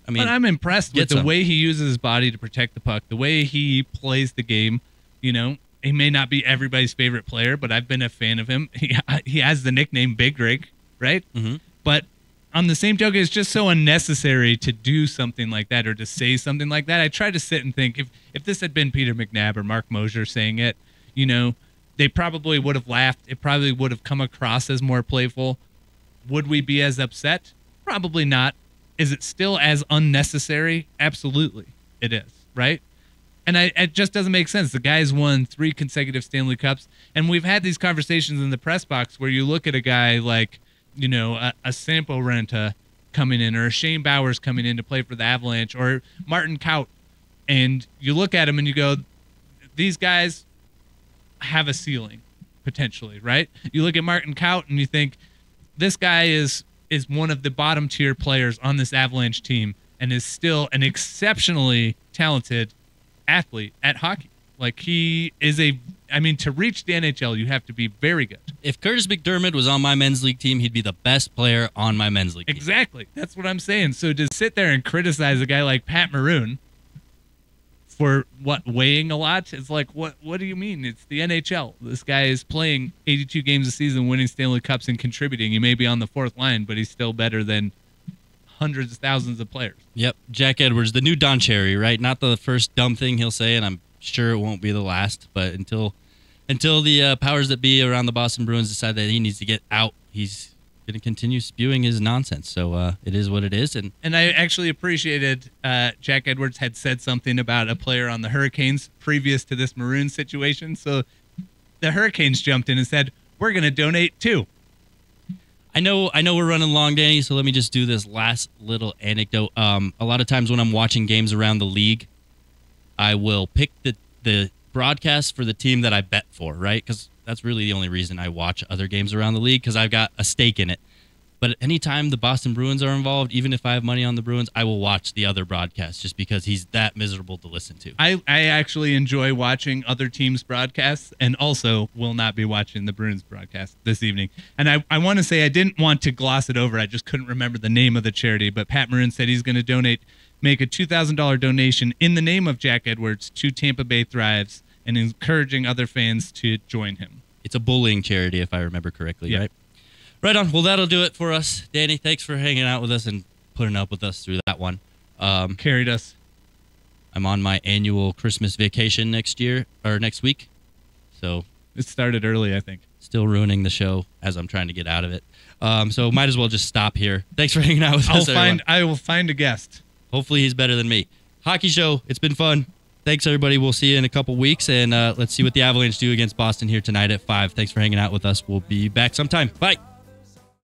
I mean, but I'm impressed with the way he uses his body to protect the puck, the way he plays the game. You know, he may not be everybody's favorite player, but I've been a fan of him. He has the nickname Big Rig, right? Mm-hmm. But on the same token, it's just so unnecessary to do something like that or to say something like that. I try to sit and think, if this had been Peter McNabb or Mark Mosier saying it, you know, they probably would have laughed. It probably would have come across as more playful. Would we be as upset? Probably not. Is it still as unnecessary? Absolutely, it is, right? And it just doesn't make sense. The guy's won 3 consecutive Stanley Cups, and we've had these conversations in the press box where you look at a guy like, you know, a Sampo Renta coming in, or a Shane Bowers coming in to play for the Avalanche, or Martin Kaut, and you look at him and you go, these guys have a ceiling, potentially, right? You look at Martin Kaut and you think, this guy is one of the bottom tier players on this Avalanche team and is still an exceptionally talented athlete at hockey. Like, he is to reach the NHL, you have to be very good. If Curtis McDermott was on my men's league team, he'd be the best player on my men's league team. Exactly. That's what I'm saying. So to sit there and criticize a guy like Pat Maroon for weighing a lot, it's like, what do you mean? It's the NHL. This guy is playing 82 games a season, winning Stanley Cups and contributing. He may be on the 4th line, but he's still better than hundreds of thousands of players. Yep. Jack Edwards, the new Don Cherry, right? Not the first dumb thing he'll say, and I'm sure it won't be the last, but until the powers that be around the Boston Bruins decide that he needs to get out, he's going to continue spewing his nonsense. So it is what it is. And I actually appreciated Jack Edwards had said something about a player on the Hurricanes previous to this Maroon situation. So the Hurricanes jumped in and said, we're going to donate too. I know we're running long, Danny, so let me just do this last little anecdote. A lot of times when I'm watching games around the league, I will pick the broadcast for the team that I bet for, right? Because that's really the only reason I watch other games around the league, because I've got a stake in it. But anytime the Boston Bruins are involved, even if I have money on the Bruins, I will watch the other broadcast just because he's that miserable to listen to. I actually enjoy watching other teams' broadcasts, and also will not be watching the Bruins broadcast this evening. And I want to say, I didn't want to gloss it over. I just couldn't remember the name of the charity, but Pat Maroon said he's going to make a $2,000 donation in the name of Jack Edwards to Tampa Bay Thrives, and encouraging other fans to join him. It's a bullying charity, if I remember correctly, yeah. Right? Right on. Well, that'll do it for us. Danny, thanks for hanging out with us and putting up with us through that one. Carried us. I'm on my annual Christmas vacation next week. So it started early, I think. Still ruining the show as I'm trying to get out of it. So might as well just stop here. Thanks for hanging out with us, everyone. I will find a guest. Hopefully he's better than me. Hockey show. It's been fun. Thanks, everybody. We'll see you in a couple weeks, and let's see what the Avalanche do against Boston here tonight at 5. Thanks for hanging out with us. We'll be back sometime. Bye.